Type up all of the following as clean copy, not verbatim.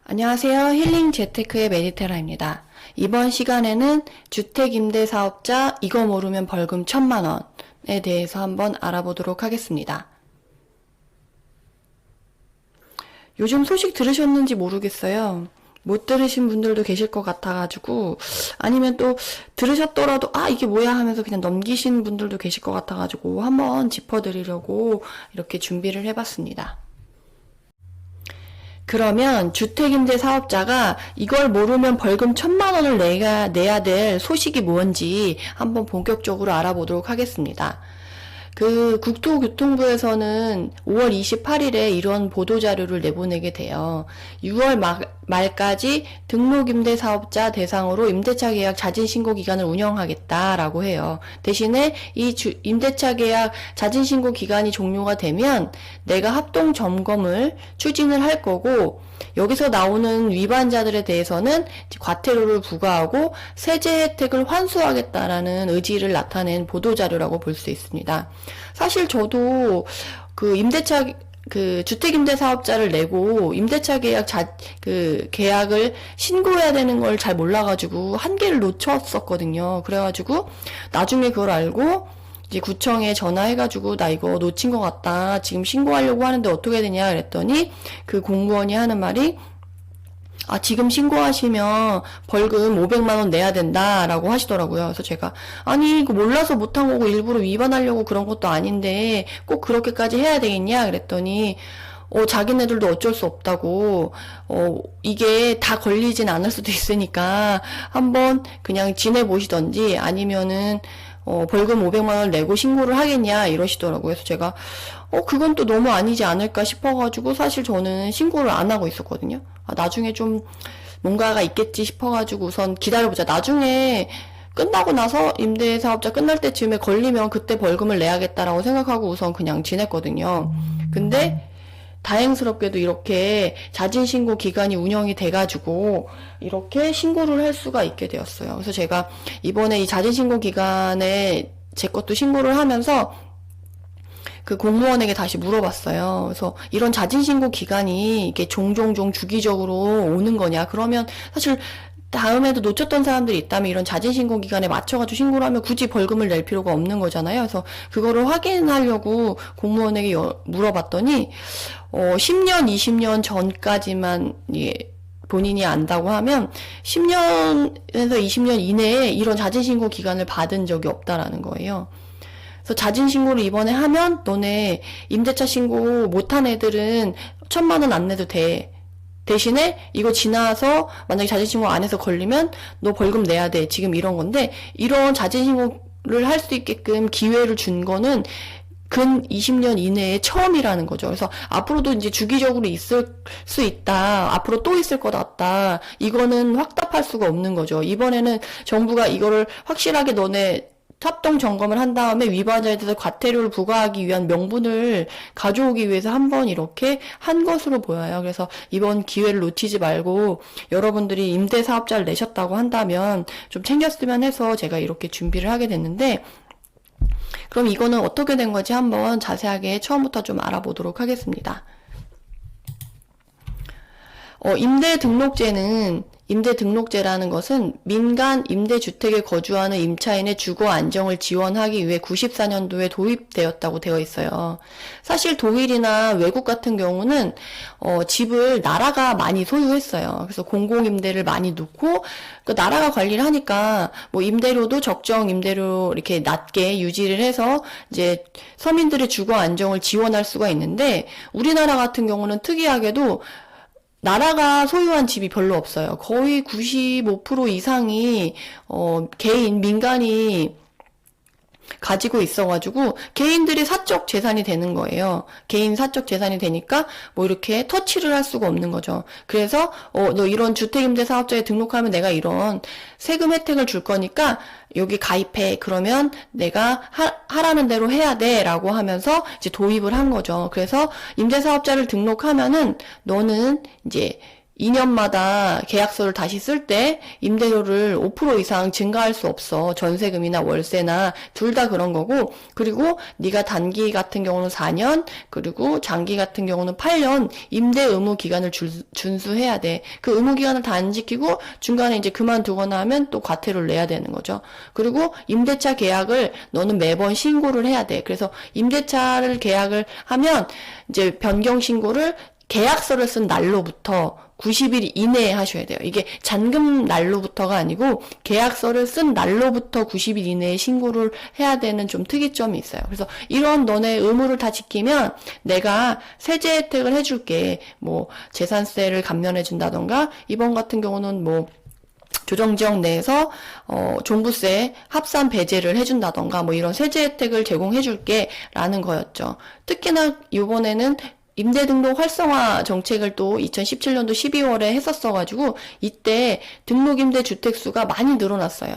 안녕하세요. 힐링 재테크의 메디테라입니다. 이번 시간에는 주택임대사업자 이거 모르면 벌금 1,000,000원에 대해서 한번 알아보도록 하겠습니다. 요즘 소식 들으셨는지 모르겠어요. 못 들으신 분들도 계실 것 같아가지고, 아니면 또 들으셨더라도 이게 뭐야 하면서 그냥 넘기신 분들도 계실 것 같아가지고 한번 짚어드리려고 이렇게 준비를 해봤습니다. 그러면 주택임대 사업자가 이걸 모르면 벌금 1,000,000원을 내야 될 소식이 뭔지 한번 본격적으로 알아보도록 하겠습니다. 국토교통부에서는 5월 28일에 이런 보도자료를 내보내게 돼요. 6월 말까지 등록임대사업자 대상으로 임대차 계약 자진신고 기간을 운영하겠다라고 해요. 대신에 이 임대차 계약 자진신고 기간이 종료가 되면 내가 합동 점검을 추진을 할 거고, 여기서 나오는 위반자들에 대해서는 과태료를 부과하고 세제 혜택을 환수하겠다라는 의지를 나타낸 보도자료라고 볼 수 있습니다. 사실 저도 주택임대사업자를 내고 임대차 계약을 신고해야 되는 걸 잘 몰라가지고 한계를 놓쳤었거든요. 그래가지고 나중에 그걸 알고 이제 구청에 전화해가지고 나 이거 놓친 것 같다. 지금 신고하려고 하는데 어떻게 되냐 그랬더니 그 공무원이 하는 말이 지금 신고하시면 벌금 500만원 내야 된다라고 하시더라고요. 그래서 제가 이거 몰라서 못한 거고 일부러 위반하려고 그런 것도 아닌데 꼭 그렇게까지 해야 되겠냐 그랬더니 자기네들도 어쩔 수 없다고, 이게 다 걸리진 않을 수도 있으니까 한번 그냥 지내보시던지 아니면은 벌금 500만원 내고 신고를 하겠냐 이러시더라고요. 그래서 제가 그건 또 너무 아니지 않을까 싶어가지고 사실 저는 신고를 안 하고 있었거든요. 나중에 좀 뭔가가 있겠지 싶어가지고 우선 기다려보자. 나중에 끝나고 나서 임대사업자 끝날 때쯤에 걸리면 그때 벌금을 내야겠다라고 생각하고 우선 그냥 지냈거든요. 근데 다행스럽게도 이렇게 자진신고 기간이 운영이 돼가지고 이렇게 신고를 할 수가 있게 되었어요. 그래서 제가 이번에 이 자진신고 기간에 제 것도 신고를 하면서 그 공무원에게 다시 물어봤어요. 그래서 이런 자진신고 기간이 이게 종종 주기적으로 오는 거냐? 그러면 사실 다음에도 놓쳤던 사람들이 있다면 이런 자진신고 기간에 맞춰가지고 신고를 하면 굳이 벌금을 낼 필요가 없는 거잖아요. 그래서 그거를 확인하려고 공무원에게 물어봤더니 10년, 20년 전까지만 본인이 안다고 하면 10년에서 20년 이내에 이런 자진신고 기간을 받은 적이 없다라는 거예요. 그래서 자진신고를 이번에 하면 너네 임대차 신고 못한 애들은 1,000,000원 안 내도 돼. 대신에 이거 지나서 만약에 자진신고 안 해서 걸리면 너 벌금 내야 돼. 지금 이런 건데, 이런 자진신고를 할 수 있게끔 기회를 준 거는 근 20년 이내에 처음이라는 거죠. 그래서 앞으로도 이제 주기적으로 있을 수 있다. 앞으로 또 있을 것 같다. 이거는 확답할 수가 없는 거죠. 이번에는 정부가 이거를 확실하게 너네 합동 점검을 한 다음에 위반자에 대해서 과태료를 부과하기 위한 명분을 가져오기 위해서 한번 이렇게 한 것으로 보여요. 그래서 이번 기회를 놓치지 말고 여러분들이 임대사업자를 내셨다고 한다면 좀 챙겼으면 해서 제가 이렇게 준비를 하게 됐는데, 그럼 이거는 어떻게 된 건지 한번 자세하게 처음부터 좀 알아보도록 하겠습니다. 임대등록제라는 것은 민간 임대주택에 거주하는 임차인의 주거 안정을 지원하기 위해 94년도에 도입되었다고 되어 있어요. 사실 독일이나 외국 같은 경우는 집을 나라가 많이 소유했어요. 그래서 공공임대를 많이 놓고 나라가 관리를 하니까 임대료도 적정 임대료 이렇게 낮게 유지를 해서 이제 서민들의 주거 안정을 지원할 수가 있는데, 우리나라 같은 경우는 특이하게도 나라가 소유한 집이 별로 없어요. 거의 95% 이상이 민간이 가지고 있어가지고 개인들의 사적 재산이 되는 거예요. 개인 사적 재산이 되니까 이렇게 터치를 할 수가 없는 거죠. 그래서 너 이런 주택임대사업자에 등록하면 내가 이런 세금 혜택을 줄 거니까 여기 가입해. 그러면 내가 하라는 대로 해야 돼 라고 하면서 이제 도입을 한 거죠. 그래서 임대사업자를 등록하면은 너는 이제 2년마다 계약서를 다시 쓸 때 임대료를 5% 이상 증가할 수 없어. 전세금이나 월세나 둘 다 그런 거고, 그리고 네가 단기 같은 경우는 4년, 그리고 장기 같은 경우는 8년 임대 의무 기간을 준수해야 돼. 그 의무 기간을 다 안 지키고 중간에 이제 그만두거나 하면 또 과태료를 내야 되는 거죠. 그리고 임대차 계약을 너는 매번 신고를 해야 돼. 그래서 임대차를 계약을 하면 이제 변경 신고를 계약서를 쓴 날로부터 90일 이내에 하셔야 돼요. 이게 잔금 날로부터가 아니고 계약서를 쓴 날로부터 90일 이내에 신고를 해야 되는 좀 특이점이 있어요. 그래서 이런 너네 의무를 다 지키면 내가 세제 혜택을 해줄게. 뭐 재산세를 감면해 준다던가, 이번 같은 경우는 뭐 조정지역 내에서 종부세 합산 배제를 해준다던가 뭐 이런 세제 혜택을 제공해줄게 라는 거였죠. 특히나 이번에는 임대등록 활성화 정책을 또 2017년도 12월에 했었어가지고 이때 등록임대 주택수가 많이 늘어났어요.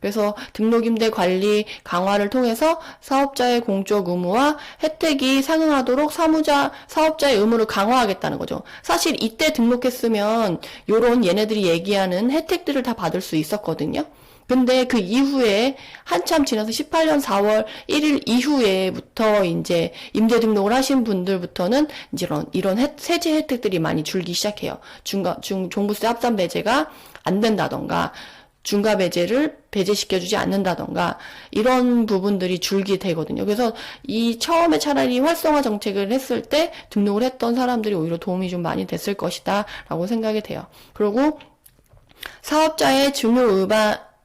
그래서 등록임대 관리 강화를 통해서 사업자의 공적 의무와 혜택이 상응하도록 사업자의 의무를 강화하겠다는 거죠. 사실 이때 등록했으면 요런 얘네들이 얘기하는 혜택들을 다 받을 수 있었거든요. 근데 그 이후에 한참 지나서 18년 4월 1일 이후에부터 이제 임대 등록을 하신 분들부터는 이제 이런 세제 혜택들이 많이 줄기 시작해요. 종부세 합산 배제가 안 된다던가, 중과 배제를 배제시켜주지 않는다던가, 이런 부분들이 줄게 되거든요. 그래서 이 처음에 차라리 활성화 정책을 했을 때 등록을 했던 사람들이 오히려 도움이 좀 많이 됐을 것이다 라고 생각이 돼요. 그리고 사업자의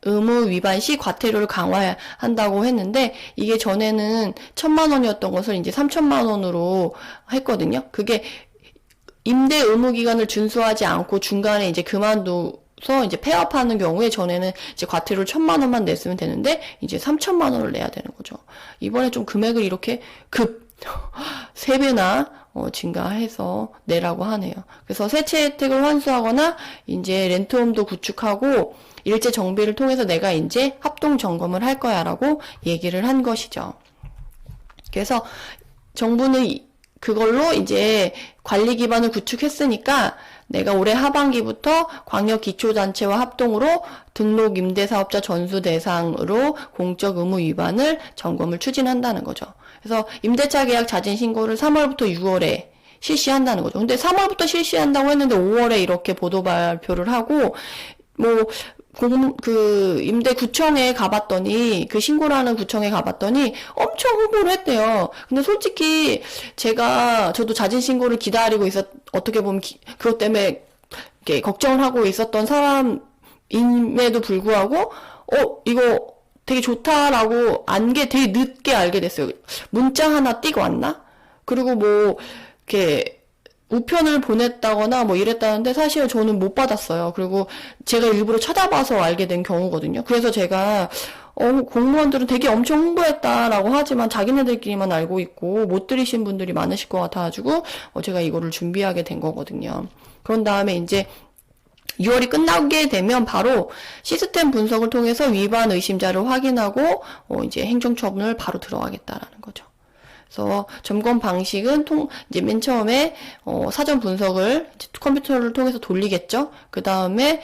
의무 위반 시 과태료를 강화한다고 했는데, 이게 전에는 1,000만 원이었던 것을 이제 3,000만 원으로 했거든요. 그게 임대 의무 기간을 준수하지 않고 중간에 이제 그만둬서 이제 폐업하는 경우에 전에는 이제 과태료를 1,000만 원만 냈으면 되는데 이제 3,000만 원을 내야 되는 거죠. 이번에 좀 금액을 이렇게 3배나 증가해서 내라고 하네요. 그래서 세채 혜택을 환수하거나 이제 렌트홈도 구축하고 일제 정비를 통해서 내가 이제 합동 점검을 할 거야라고 얘기를 한 것이죠. 그래서 정부는 그걸로 이제 관리 기반을 구축했으니까 내가 올해 하반기부터 광역 기초단체와 합동으로 등록 임대사업자 전수 대상으로 공적 의무 위반을 점검을 추진한다는 거죠. 그래서 임대차 계약 자진 신고를 3월부터 6월에 실시한다는 거죠. 근데 3월부터 실시한다고 했는데 5월에 이렇게 보도 발표를 하고, 뭐 임대구청에 가봤더니, 그 신고라는 구청에 가봤더니 엄청 홍보를 했대요. 근데 솔직히 저도 자진 신고를 기다리고 어떻게 보면 그것 때문에 이렇게 걱정을 하고 있었던 사람임에도 불구하고, 이거 되게 좋다라고 되게 늦게 알게 됐어요. 문자 하나 띄고 왔나? 그리고 뭐, 이렇게, 우편을 보냈다거나 뭐 이랬다는데 사실 저는 못 받았어요. 그리고 제가 일부러 찾아봐서 알게 된 경우거든요. 그래서 제가 공무원들은 되게 엄청 홍보했다라고 하지만 자기네들끼리만 알고 있고 못 들으신 분들이 많으실 것 같아가지고 제가 이거를 준비하게 된 거거든요. 그런 다음에 이제 6월이 끝나게 되면 바로 시스템 분석을 통해서 위반 의심자를 확인하고 이제 행정처분을 바로 들어가겠다라는 거죠. 그래서 점검 방식은 이제 맨 처음에 사전 분석을 컴퓨터를 통해서 돌리겠죠. 그 다음에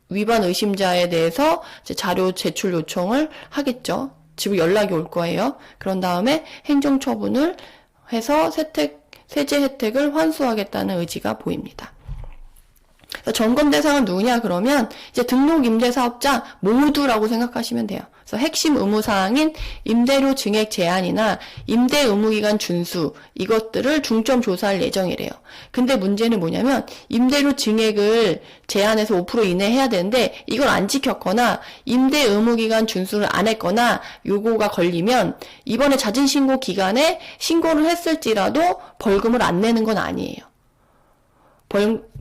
위반 의심자에 대해서 이제 자료 제출 요청을 하겠죠. 집으로 연락이 올 거예요. 그런 다음에 행정처분을 해서 세제 혜택을 환수하겠다는 의지가 보입니다. 점검 대상은 누구냐 그러면 이제 등록 임대사업자 모두라고 생각하시면 돼요. 그래서 핵심 의무사항인 임대료 증액 제한이나 임대 의무기간 준수, 이것들을 중점 조사할 예정이래요. 근데 문제는 뭐냐면 임대료 증액을 제한해서 5% 이내 해야 되는데 이걸 안 지켰거나 임대 의무기간 준수를 안 했거나 요거가 걸리면 이번에 자진신고 기간에 신고를 했을지라도 벌금을 안 내는 건 아니에요.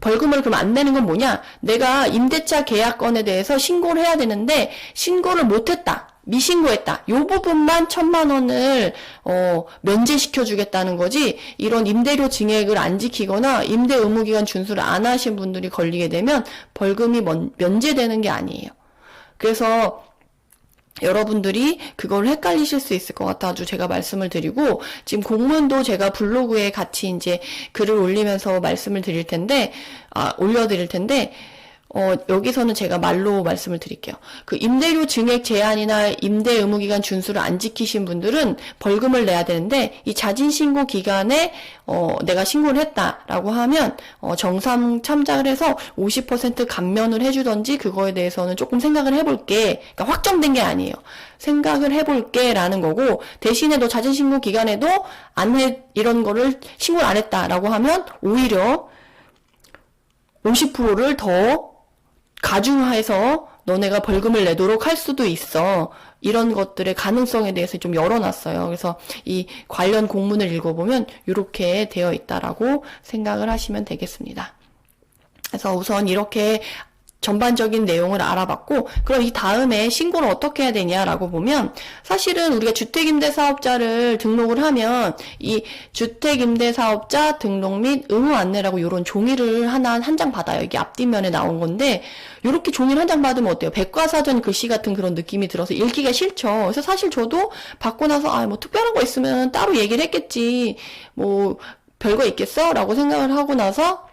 벌금을 그럼 안 내는 건 뭐냐? 내가 임대차 계약건에 대해서 신고를 해야 되는데 신고를 못했다. 미신고했다. 요 부분만 1,000만 원을 면제시켜 주겠다는 거지. 이런 임대료 증액을 안 지키거나 임대 의무기간 준수를 안 하신 분들이 걸리게 되면 벌금이 면제되는 게 아니에요. 그래서 여러분들이 그걸 헷갈리실 수 있을 것 같아가지고 제가 말씀을 드리고, 지금 공문도 제가 블로그에 같이 이제 글을 올리면서 말씀을 드릴 텐데, 올려드릴 텐데, 여기서는 제가 말로 말씀을 드릴게요. 그 임대료 증액 제한이나 임대 의무 기간 준수를 안 지키신 분들은 벌금을 내야 되는데, 이 자진 신고 기간에 내가 신고를 했다라고 하면 정상 참작을 해서 50% 감면을 해주던지, 그거에 대해서는 조금 생각을 해볼게. 그러니까 확정된 게 아니에요. 생각을 해볼게라는 거고, 대신에 너 자진 신고 기간에도 이런 거를 신고를 안 했다라고 하면 오히려 50%를 더 가중해서 너네가 벌금을 내도록 할 수도 있어. 이런 것들의 가능성에 대해서 좀 열어놨어요. 그래서 이 관련 공문을 읽어보면 이렇게 되어 있다라고 생각을 하시면 되겠습니다. 그래서 우선 이렇게 전반적인 내용을 알아봤고, 그럼 이 다음에 신고를 어떻게 해야 되냐라고 보면, 사실은 우리가 주택임대사업자를 등록을 하면 이 주택임대사업자 등록 및 의무 안내라고 이런 종이를 한 장 받아요. 이게 앞뒷면에 나온 건데, 이렇게 종이를 한 장 받으면 어때요? 백과사전 글씨 같은 그런 느낌이 들어서 읽기가 싫죠. 그래서 사실 저도 받고 나서 뭐 특별한 거 있으면 따로 얘기를 했겠지, 뭐 별거 있겠어? 라고 생각을 하고 나서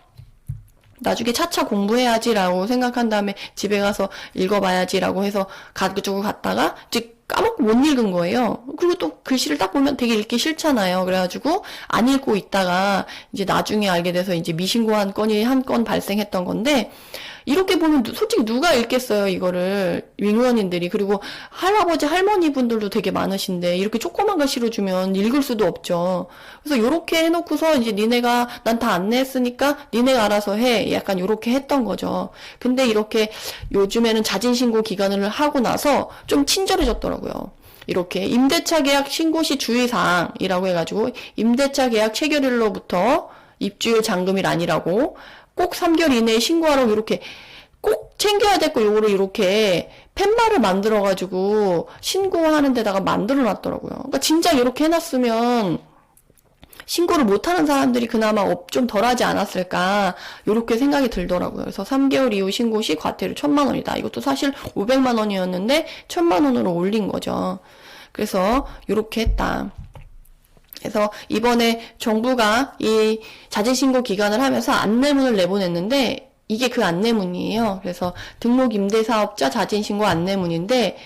나중에 차차 공부해야지라고 생각한 다음에 집에 가서 읽어봐야지라고 해서 가지고 갔다가 이제 까먹고 못 읽은 거예요. 그리고 또 글씨를 딱 보면 되게 읽기 싫잖아요. 그래가지고 안 읽고 있다가 이제 나중에 알게 돼서 이제 미신고한 건이 한 건 발생했던 건데, 이렇게 보면 솔직히 누가 읽겠어요, 이거를. 윙원인들이. 그리고 할아버지, 할머니 분들도 되게 많으신데, 이렇게 조그만 걸 실어주면 읽을 수도 없죠. 그래서 요렇게 해놓고서 이제 니네가, 난 다 안내했으니까 니네가 알아서 해. 약간 요렇게 했던 거죠. 근데 이렇게 요즘에는 자진신고 기간을 하고 나서 좀 친절해졌더라고요. 이렇게 임대차 계약 신고 시 주의사항이라고 해가지고, 임대차 계약 체결일로부터 입주일 잔금일 아니라고, 꼭 3개월 이내에 신고하라고 이렇게 꼭 챙겨야 될 거 요거를 이렇게 팻말을 만들어가지고 신고하는 데다가 만들어 놨더라고요. 그러니까 진짜 이렇게 해놨으면 신고를 못하는 사람들이 그나마 좀 덜하지 않았을까, 이렇게 생각이 들더라고요. 그래서 3개월 이후 신고 시 과태료 1,000만 원이다. 이것도 사실 500만 원이었는데 1,000만 원으로 올린 거죠. 그래서 이렇게 했다. 그래서 이번에 정부가 이 자진신고 기간을 하면서 안내문을 내보냈는데, 이게 그 안내문이에요. 그래서 등록 임대사업자 자진신고 안내문인데,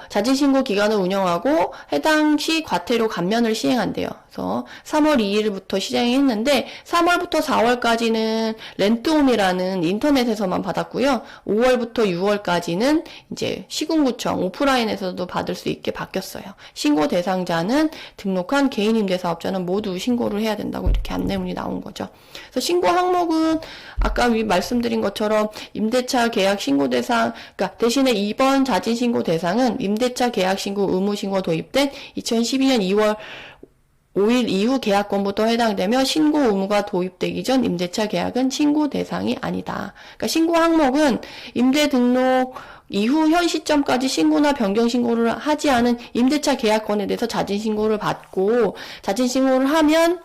자진신고 기간을 운영하고 해당 시 과태료 감면을 시행한대요. 그래서 3월 2일부터 시행했는데 3월부터 4월까지는 렌트홈이라는 인터넷에서만 받았고요. 5월부터 6월까지는 이제 시군구청 오프라인에서도 받을 수 있게 바뀌었어요. 신고 대상자는 등록한 개인 임대사업자는 모두 신고를 해야 된다고 이렇게 안내문이 나온 거죠. 그래서 신고 항목은 아까 말씀드린 것처럼 임대차 계약 신고 대상, 그러니까 대신에 이번 자진신고 대상은 임대차 계약 신고 의무 신고 도입된 2012년 2월 5일 이후 계약권부터 해당되며 신고 의무가 도입되기 전 임대차 계약은 신고 대상이 아니다. 그러니까 신고 항목은 임대 등록 이후 현 시점까지 신고나 변경 신고를 하지 않은 임대차 계약권에 대해서 자진 신고를 받고, 자진 신고를 하면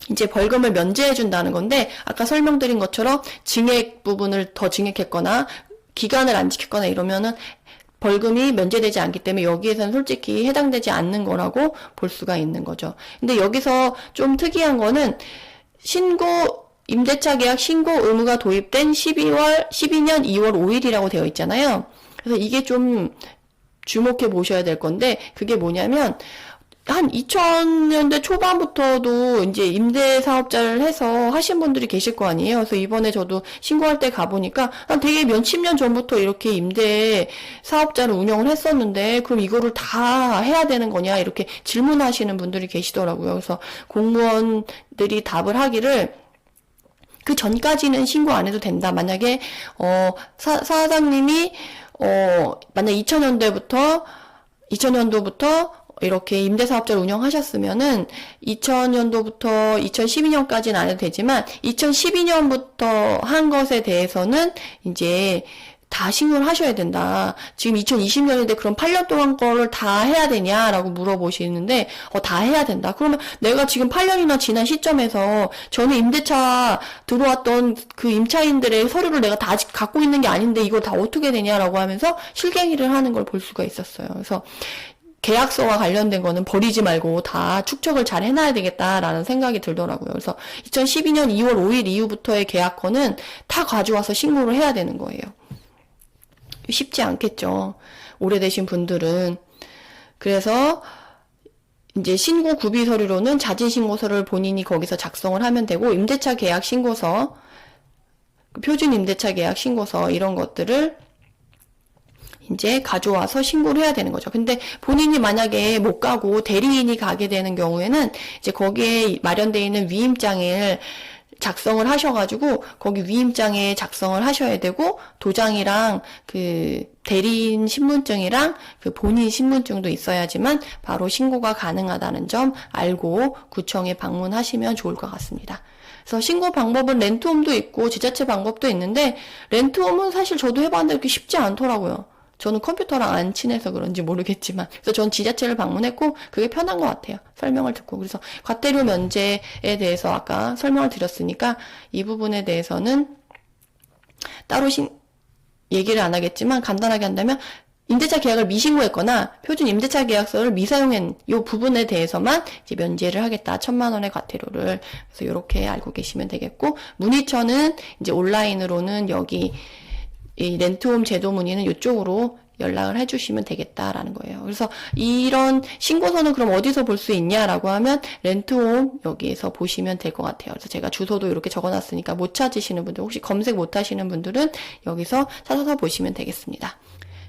이제 벌금을 면제해 준다는 건데, 아까 설명드린 것처럼 증액 부분을 더 증액했거나 기간을 안 지켰거나 이러면은 벌금이 면제되지 않기 때문에 여기에서는 솔직히 해당되지 않는 거라고 볼 수가 있는 거죠. 근데 여기서 좀 특이한 거는 임대차 계약 신고 의무가 도입된 12년 2월 5일이라고 되어 있잖아요. 그래서 이게 좀 주목해 보셔야 될 건데, 그게 뭐냐면 한 2000년대 초반부터도 이제 임대 사업자를 해서 하신 분들이 계실 거 아니에요. 그래서 이번에 저도 신고할 때 가보니까 한 되게 몇십 년 전부터 이렇게 임대 사업자를 운영을 했었는데, 그럼 이거를 다 해야 되는 거냐 이렇게 질문하시는 분들이 계시더라고요. 그래서 공무원들이 답을 하기를, 그 전까지는 신고 안 해도 된다. 만약에 사장님이 만약 2000년도부터 이렇게 임대사업자를 운영하셨으면은 2000년도부터 2012년까지는 안 해도 되지만 2012년부터 한 것에 대해서는 이제 다 신고를 하셔야 된다. 지금 2020년인데 그럼 8년 동안 거를 다 해야 되냐라고 물어보시는데 다 해야 된다. 그러면 내가 지금 8년이나 지난 시점에서 전에 임대차 들어왔던 그 임차인들의 서류를 내가 다 아직 갖고 있는 게 아닌데 이걸 다 어떻게 되냐라고 하면서 실갱이를 하는 걸 볼 수가 있었어요. 그래서 계약서와 관련된 거는 버리지 말고 다 축적을 잘 해놔야 되겠다라는 생각이 들더라고요. 그래서 2012년 2월 5일 이후부터의 계약건은 다 가져와서 신고를 해야 되는 거예요. 쉽지 않겠죠. 오래되신 분들은. 그래서 이제 신고 구비 서류로는 자진 신고서를 본인이 거기서 작성을 하면 되고, 임대차 계약 신고서, 표준 임대차 계약 신고서 이런 것들을 이제 가져와서 신고를 해야 되는 거죠. 근데 본인이 만약에 못 가고 대리인이 가게 되는 경우에는 이제 거기에 마련되어 있는 위임장을 작성을 하셔가지고 거기 위임장에 작성을 하셔야 되고, 도장이랑 그 대리인 신분증이랑 그 본인 신분증도 있어야지만 바로 신고가 가능하다는 점 알고 구청에 방문하시면 좋을 것 같습니다. 그래서 신고 방법은 렌트홈도 있고 지자체 방법도 있는데, 렌트홈은 사실 저도 해봤는데 그렇게 쉽지 않더라고요. 저는 컴퓨터랑 안 친해서 그런지 모르겠지만, 그래서 전 지자체를 방문했고 그게 편한 것 같아요. 설명을 듣고. 그래서 과태료 면제에 대해서 아까 설명을 드렸으니까 이 부분에 대해서는 따로 얘기를 안 하겠지만, 간단하게 한다면 임대차 계약을 미신고했거나 표준 임대차 계약서를 미사용한 이 부분에 대해서만 이제 면제를 하겠다. 1,000만 원의 과태료를. 그래서 이렇게 알고 계시면 되겠고, 문의처는 이제 온라인으로는 여기 이 렌트홈 제도 문의는 이쪽으로 연락을 해주시면 되겠다라는 거예요. 그래서 이런 신고서는 그럼 어디서 볼 수 있냐라고 하면 렌트홈 여기에서 보시면 될 것 같아요. 그래서 제가 주소도 이렇게 적어놨으니까 못 찾으시는 분들, 혹시 검색 못 하시는 분들은 여기서 찾아서 보시면 되겠습니다.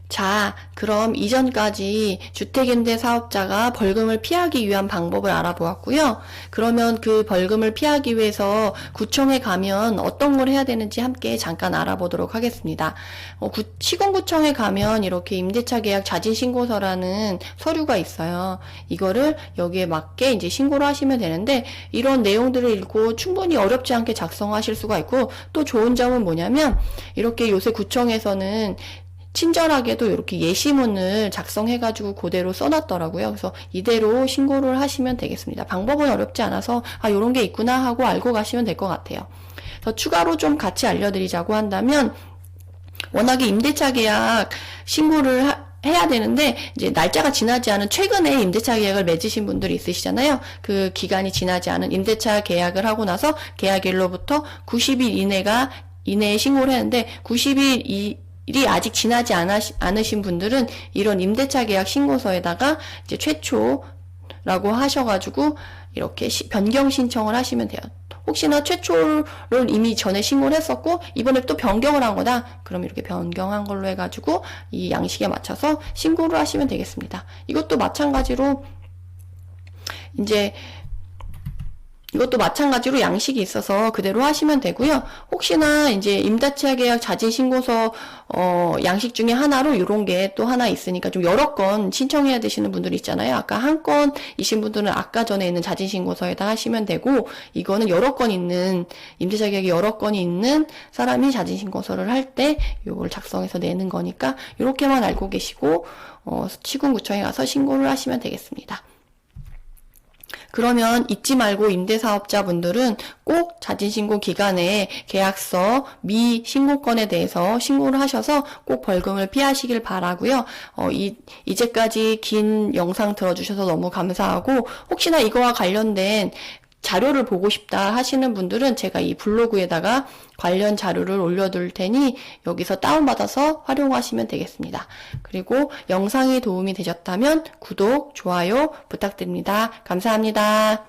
자, 그럼 이전까지 주택임대 사업자가 벌금을 피하기 위한 방법을 알아보았고요. 그러면 그 벌금을 피하기 위해서 구청에 가면 어떤 걸 해야 되는지 함께 잠깐 알아보도록 하겠습니다. 시군구청에 가면 이렇게 임대차 계약 자진신고서라는 서류가 있어요. 이거를 여기에 맞게 이제 신고를 하시면 되는데, 이런 내용들을 읽고 충분히 어렵지 않게 작성하실 수가 있고, 또 좋은 점은 뭐냐면 이렇게 요새 구청에서는 친절하게도 이렇게 예시문을 작성해가지고 그대로 써놨더라고요. 그래서 이대로 신고를 하시면 되겠습니다. 방법은 어렵지 않아서 요런 게 있구나 하고 알고 가시면 될 것 같아요. 더 추가로 좀 같이 알려드리자고 한다면, 워낙에 임대차 계약 신고를 해야 되는데 이제 날짜가 지나지 않은 최근에 임대차 계약을 맺으신 분들이 있으시잖아요. 그 기간이 지나지 않은 임대차 계약을 하고 나서 계약일로부터 90일 이내에 신고를 했는데 90일 일이 아직 지나지 않으신 분들은 이런 임대차 계약 신고서에다가 이제 최초라고 하셔가지고 이렇게 변경 신청을 하시면 돼요. 혹시나 최초를 이미 전에 신고를 했었고 이번에 또 변경을 한 거다, 그럼 이렇게 변경한 걸로 해가지고 이 양식에 맞춰서 신고를 하시면 되겠습니다. 이것도 마찬가지로 양식이 있어서 그대로 하시면 되고요. 혹시나 이제 임대차 계약 자진 신고서 양식 중에 하나로 이런 게 또 하나 있으니까 좀 여러 건 신청해야 되시는 분들이 있잖아요. 아까 한 건이신 분들은 아까 전에 있는 자진 신고서에다 하시면 되고, 이거는 여러 건 있는, 임대차 계약이 여러 건이 있는 사람이 자진 신고서를 할 때 이걸 작성해서 내는 거니까 이렇게만 알고 계시고 시군구청에 가서 신고를 하시면 되겠습니다. 그러면 잊지 말고 임대사업자분들은 꼭 자진신고 기간에 계약서 미신고건에 대해서 신고를 하셔서 꼭 벌금을 피하시길 바라고요. 이제까지 긴 영상 들어주셔서 너무 감사하고, 혹시나 이거와 관련된 자료를 보고 싶다 하시는 분들은 제가 이 블로그에다가 관련 자료를 올려둘 테니 여기서 다운받아서 활용하시면 되겠습니다. 그리고 영상이 도움이 되셨다면 구독, 좋아요 부탁드립니다. 감사합니다.